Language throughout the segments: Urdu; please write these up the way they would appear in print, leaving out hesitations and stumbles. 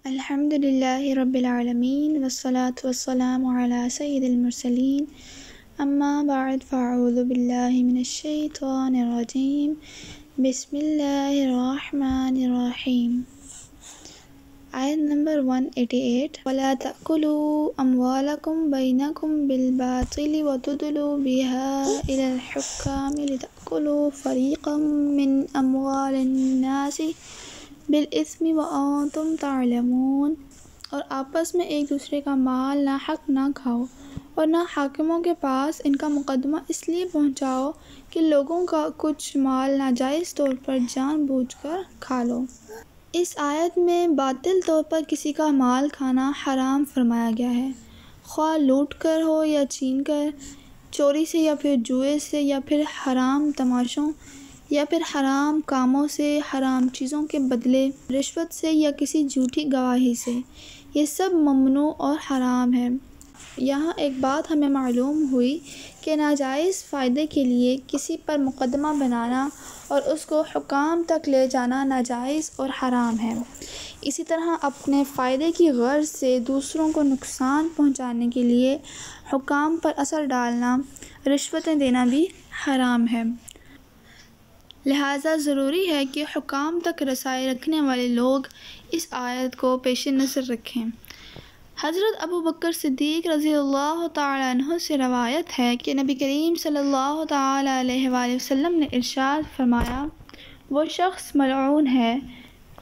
الحمد للہ رب العالمین والصلاة والسلام علی سید المرسلین اما بعد فاعوذ باللہ من الشیطان الرجیم بسم اللہ الرحمن الرحیم۔ آیت نمبر 188 وَلَا تَأْكُلُوا أَمْوَالَكُمْ بَيْنَكُمْ بِالْبَاطِلِ وَتُدْلُوا بِهَا إِلَى الْحُكَّامِ لِتَأْكُلُوا فَرِيقًا مِّنْ أَمْوَالِ النَّاسِ بالاسم وانتم تعلمون، اور آپس میں ایک دوسرے کا مال ناحق نہ کھاؤ اور نہ حاکموں کے پاس ان کا مقدمہ اس لیے پہنچاؤ کہ لوگوں کا کچھ مال ناجائز طور پر جان بوجھ کر کھا لو۔ اس آیت میں باطل طور پر کسی کا مال کھانا حرام فرمایا گیا ہے، خواہ لوٹ کر ہو یا چھین کر، چوری سے یا پھر جوئے سے یا پھر حرام تماشوں یا پھر حرام کاموں سے، حرام چیزوں کے بدلے، رشوت سے یا کسی جھوٹی گواہی سے، یہ سب ممنوع اور حرام ہے۔ یہاں ایک بات ہمیں معلوم ہوئی کہ ناجائز فائدے کے لیے کسی پر مقدمہ بنانا اور اس کو حکام تک لے جانا ناجائز اور حرام ہے۔ اسی طرح اپنے فائدے کی غرض سے دوسروں کو نقصان پہنچانے کے لیے حکام پر اثر ڈالنا، رشوتیں دینا بھی حرام ہے۔ لہٰذا ضروری ہے کہ حکام تک رسائی رکھنے والے لوگ اس آیت کو پیش نظر رکھیں۔ حضرت ابوبکر صدیق رضی اللہ تعالیٰ عنہ سے روایت ہے کہ نبی کریم صلی اللہ تعالیٰ علیہ وآلہ وسلم نے ارشاد فرمایا، وہ شخص ملعون ہے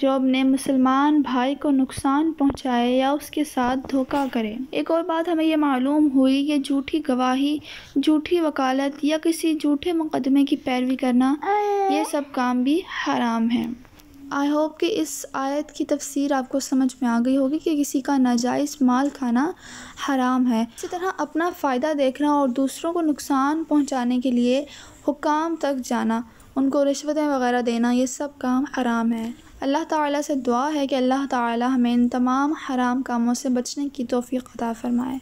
جو اپنے مسلمان بھائی کو نقصان پہنچائے یا اس کے ساتھ دھوکہ کرے۔ ایک اور بات ہمیں یہ معلوم ہوئی کہ جھوٹی گواہی، جھوٹی وکالت یا کسی جھوٹے مقدمے کی پیروی کرنا، یہ سب کام بھی حرام ہیں۔ آئی ہوپ کہ اس آیت کی تفسیر آپ کو سمجھ میں آ گئی ہوگی کہ کسی کا ناجائز مال کھانا حرام ہے۔ اسی طرح اپنا فائدہ دیکھنا اور دوسروں کو نقصان پہنچانے کے لیے حکام تک جانا، ان کو رشوتیں وغیرہ دینا، یہ سب کام حرام ہے۔ اللہ تعالیٰ سے دعا ہے کہ اللہ تعالیٰ ہمیں ان تمام حرام کاموں سے بچنے کی توفیق عطا فرمائے،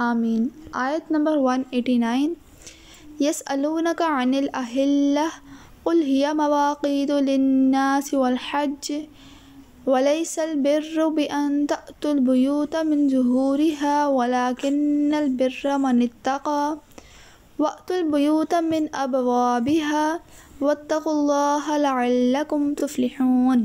آمین۔ آیت نمبر 189 یسألونک عن الأہلہ قل ہی مواقیت للناس والحج وليس البر بأن تأتوا البيوت من ظهورها ولكن البر من اتقى وأتوا البيوت من أبوابها واتقوا الله لعلكم تفلحون۔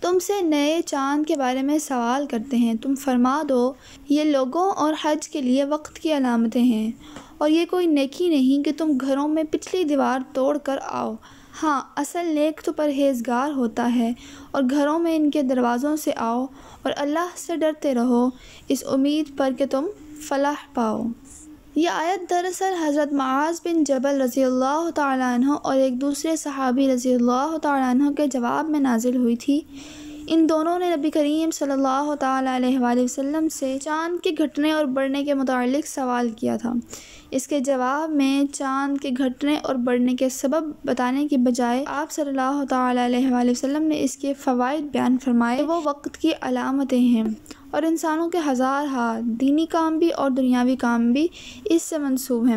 تم سے نئے چاند کے بارے میں سوال کرتے ہیں، تم فرما دو یہ لوگوں اور حج کے لیے وقت کی علامتیں ہیں، اور یہ کوئی نیکی نہیں کہ تم گھروں میں پچھلی دیوار توڑ کر آؤ۔ ہاں، اصل نیک تو پرہیزگار ہوتا ہے، اور گھروں میں ان کے دروازوں سے آؤ اور اللہ سے ڈرتے رہو اس امید پر کہ تم فلاح پاؤ۔ یہ آیت دراصل حضرت معاذ بن جبل رضی اللہ تعالیٰ عنہ اور ایک دوسرے صحابی رضی اللہ تعالیٰ عنہ کے جواب میں نازل ہوئی تھی۔ ان دونوں نے نبی کریم صلی اللہ تعالیٰ علیہ وآلہ وسلم سے چاند کے گھٹنے اور بڑھنے کے متعلق سوال کیا تھا۔ اس کے جواب میں چاند کے گھٹنے اور بڑھنے کے سبب بتانے کی بجائے آپ صلی اللہ تعالیٰ علیہ وآلہ وسلم نے اس کے فوائد بیان فرمائے۔ وہ وقت کی علامتیں ہیں اور انسانوں کے ہزار ہا دینی کام بھی اور دنیاوی کام بھی اس سے منسوب ہیں،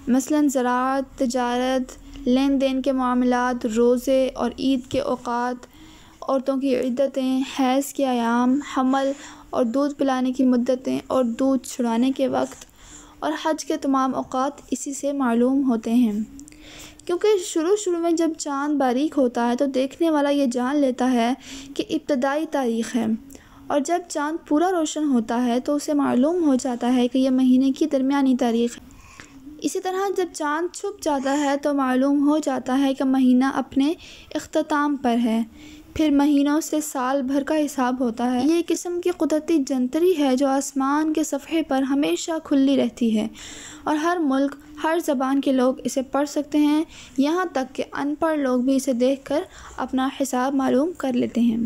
مثلاً زراعت، تجارت، لین دین کے معاملات، روزے اور عید کے اوقات، عورتوں کی عدتیں، حیض کے ایام، حمل اور دودھ پلانے کی مدتیں اور دودھ چھڑانے کے وقت، اور حج کے تمام اوقات اسی سے معلوم ہوتے ہیں۔ کیونکہ شروع میں جب چاند باریک ہوتا ہے تو دیکھنے والا یہ جان لیتا ہے کہ ابتدائی تاریخ ہے، اور جب چاند پورا روشن ہوتا ہے تو اسے معلوم ہو جاتا ہے کہ یہ مہینے کی درمیانی تاریخ ہے۔ اسی طرح جب چاند چھپ جاتا ہے تو معلوم ہو جاتا ہے کہ مہینہ اپنے اختتام پر ہے۔ پھر مہینوں سے سال بھر کا حساب ہوتا ہے۔ یہ قسم کی قدرتی جنتری ہے جو آسمان کے صفحے پر ہمیشہ کھلی رہتی ہے، اور ہر ملک، ہر زبان کے لوگ اسے پڑھ سکتے ہیں، یہاں تک کہ ان پڑھ لوگ بھی اسے دیکھ کر اپنا حساب معلوم کر لیتے ہیں۔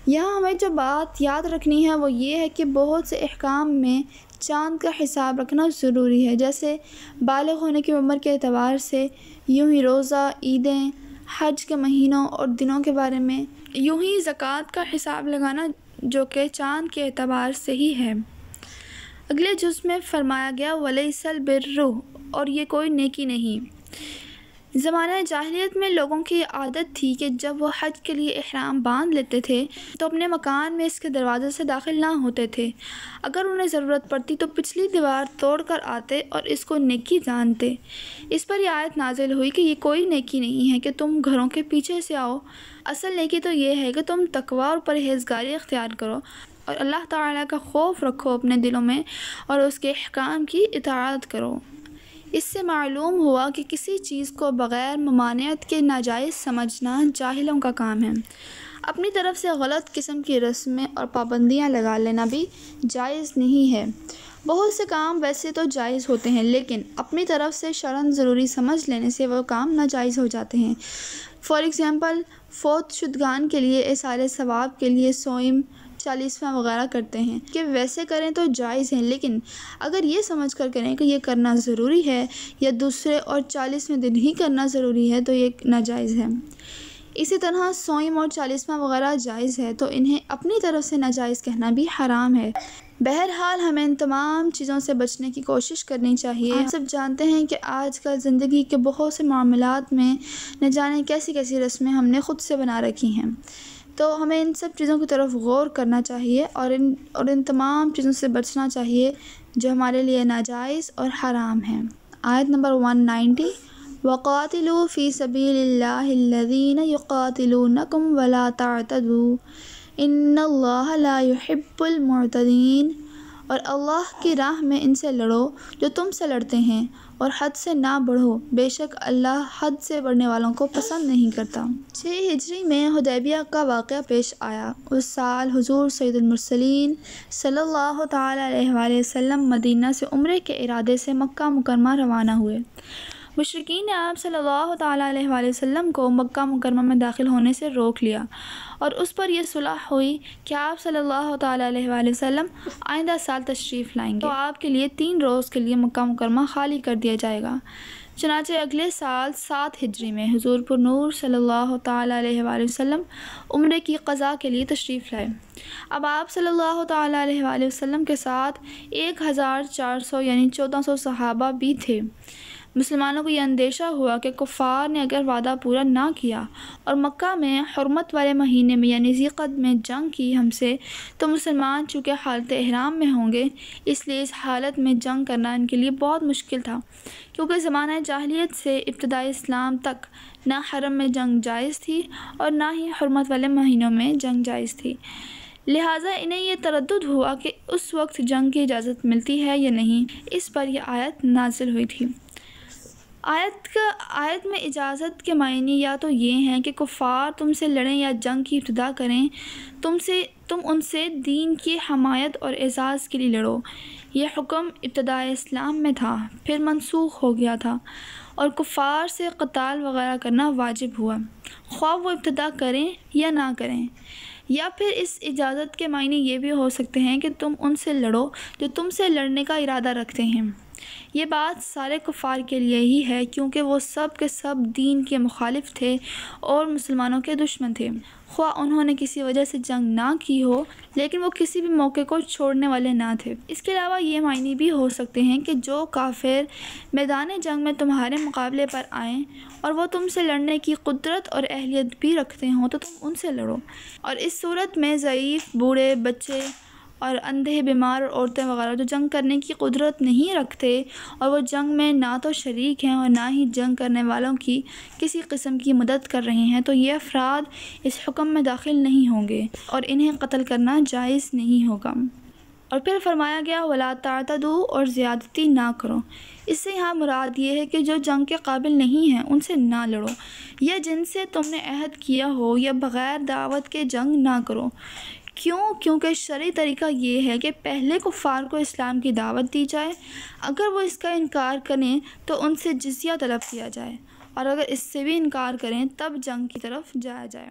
یہاں ہمیں جو بات یاد رکھنی ہے وہ یہ ہے کہ بہت سے احکام میں چاند کا حساب رکھنا ضروری ہے، جیسے بالغ ہونے کی عمر کے اعتبار سے، یوں ہی روزہ، عیدیں، حج کے مہینوں اور دنوں کے بارے میں، یوں ہی زکوٰۃ کا حساب لگانا جو کہ چاند کے اعتبار سے ہی ہے۔ اگلے جز میں فرمایا گیا وَلَيْسَ الْبِرُّ، اور یہ کوئی نیکی نہیں۔ زمانہ جاہلیت میں لوگوں کی عادت تھی کہ جب وہ حج کے لیے احرام باندھ لیتے تھے تو اپنے مکان میں اس کے دروازے سے داخل نہ ہوتے تھے۔ اگر انہیں ضرورت پڑتی تو پچھلی دیوار توڑ کر آتے اور اس کو نیکی جانتے۔ اس پر یہ آیت نازل ہوئی کہ یہ کوئی نیکی نہیں ہے کہ تم گھروں کے پیچھے سے آؤ، اصل نیکی تو یہ ہے کہ تم تقوی اور پرہیزگاری اختیار کرو اور اللہ تعالیٰ کا خوف رکھو اپنے دلوں میں اور اس کے احکام کی اطاعت کرو۔ اس سے معلوم ہوا کہ کسی چیز کو بغیر ممانعت کے ناجائز سمجھنا جاہلوں کا کام ہے۔ اپنی طرف سے غلط قسم کی رسمیں اور پابندیاں لگا لینا بھی جائز نہیں ہے۔ بہت سے کام ویسے تو جائز ہوتے ہیں لیکن اپنی طرف سے شرعاً ضروری سمجھ لینے سے وہ کام ناجائز ہو جاتے ہیں۔ فار ایگزامپل، فوت شدگان کے لیے ایصال ثواب کے لیے صوم 40واں وغیرہ کرتے ہیں کہ ویسے کریں تو جائز ہیں، لیکن اگر یہ سمجھ کر کریں کہ یہ کرنا ضروری ہے یا دوسرے اور 40ویں دن ہی کرنا ضروری ہے تو یہ ناجائز ہے۔ اسی طرح صوم اور 40واں وغیرہ جائز ہے تو انہیں اپنی طرف سے ناجائز کہنا بھی حرام ہے۔ بہرحال ہمیں ان تمام چیزوں سے بچنے کی کوشش کرنی چاہیے۔ ہم سب جانتے ہیں کہ آج کل زندگی کے بہت سے معاملات میں نہ جانے کیسی کیسی رسمیں ہم نے خود سے بنا رکھی ہیں، تو ہمیں ان سب چیزوں کی طرف غور کرنا چاہیے اور ان تمام چیزوں سے بچنا چاہیے جو ہمارے لیے ناجائز اور حرام ہیں۔ آیت نمبر 190، وَقَاتِلُوا فِي سَبِيلِ اللَّهِ الَّذِينَ يُقَاتِلُونَكُمْ وَلَا تَعْتَدُوا إِنَّ اللَّهَ لَا يُحِبُّ الْمُعْتَدِينَ، اور اللہ کی راہ میں ان سے لڑو جو تم سے لڑتے ہیں اور حد سے نہ بڑھو، بے شک اللہ حد سے بڑھنے والوں کو پسند نہیں کرتا۔ 6 ہجری میں حدیبیہ کا واقعہ پیش آیا۔ اس سال حضور سید المرسلین صلی اللہ تعالیٰ علیہ وآلہ وسلم مدینہ سے عمرے کے ارادے سے مکہ مکرمہ روانہ ہوئے۔ مشرکین نے آپ صلی اللہ تعالیٰ علیہ وآلہ وسلم کو مکہ مکرمہ میں داخل ہونے سے روک لیا اور اس پر یہ صلح ہوئی کہ آپ صلی اللہ تعالیٰ علیہ وآلہ وسلم آئندہ سال تشریف لائیں گے تو آپ کے لیے 3 روز کے لیے مکہ مکرمہ خالی کر دیا جائے گا۔ چنانچہ اگلے سال 7 ہجری میں حضور پر نور صلی اللہ تعالیٰ علیہ وآلہ وسلم عمرے کی قضاء کے لیے تشریف لائے۔ اب آپ صلی اللہ تعالیٰ علیہ وآلہ وسلم کے ساتھ 1400 یعنی 1400 صحابہ بھی تھے۔ مسلمانوں کو یہ اندیشہ ہوا کہ کفار نے اگر وعدہ پورا نہ کیا اور مکہ میں حرمت والے مہینے میں یعنی ذی القعدہ میں جنگ کی ہم سے تو مسلمان چونکہ حالت احرام میں ہوں گے، اس لیے اس حالت میں جنگ کرنا ان کے لیے بہت مشکل تھا، کیونکہ زمانہ جاہلیت سے ابتدائی اسلام تک نہ حرم میں جنگ جائز تھی اور نہ ہی حرمت والے مہینوں میں جنگ جائز تھی۔ لہٰذا انہیں یہ تردد ہوا کہ اس وقت جنگ کی اجازت ملتی ہے یا نہیں۔ اس پر یہ آیت نازل ہوئی تھی۔ آیت میں اجازت کے معنی یا تو یہ ہیں کہ کفار تم سے لڑیں یا جنگ کی ابتدا کریں، تم ان سے دین کی حمایت اور اعزاز کے لیے لڑو۔ یہ حکم ابتدائے اسلام میں تھا، پھر منسوخ ہو گیا تھا اور کفار سے قتال وغیرہ کرنا واجب ہوا، خواہ وہ ابتدا کریں یا نہ کریں۔ یا پھر اس اجازت کے معنی یہ بھی ہو سکتے ہیں کہ تم ان سے لڑو جو تم سے لڑنے کا ارادہ رکھتے ہیں۔ یہ بات سارے کفار کے لیے ہی ہے کیونکہ وہ سب کے سب دین کے مخالف تھے اور مسلمانوں کے دشمن تھے، خواہ انہوں نے کسی وجہ سے جنگ نہ کی ہو، لیکن وہ کسی بھی موقع کو چھوڑنے والے نہ تھے۔ اس کے علاوہ یہ معنی بھی ہو سکتے ہیں کہ جو کافر میدان جنگ میں تمہارے مقابلے پر آئیں اور وہ تم سے لڑنے کی قدرت اور اہلیت بھی رکھتے ہوں تو تم ان سے لڑو، اور اس صورت میں ضعیف، بوڑھے، بچے اور اندھے، بیمار اور عورتیں وغیرہ جو جنگ کرنے کی قدرت نہیں رکھتے اور وہ جنگ میں نہ تو شریک ہیں اور نہ ہی جنگ کرنے والوں کی کسی قسم کی مدد کر رہے ہیں، تو یہ افراد اس حکم میں داخل نہیں ہوں گے اور انہیں قتل کرنا جائز نہیں ہوگا۔ اور پھر فرمایا گیا وَلَا تَعْتَدُوا، اور زیادتی نہ کرو۔ اس سے یہاں مراد یہ ہے کہ جو جنگ کے قابل نہیں ہیں ان سے نہ لڑو، یا جن سے تم نے عہد کیا ہو، یا بغیر دعوت کے جنگ نہ کرو۔ کیونکہ شرعی طریقہ یہ ہے کہ پہلے کفار کو اسلام کی دعوت دی جائے، اگر وہ اس کا انکار کریں تو ان سے جزیہ طلب کیا جائے، اور اگر اس سے بھی انکار کریں تب جنگ کی طرف جایا جائے۔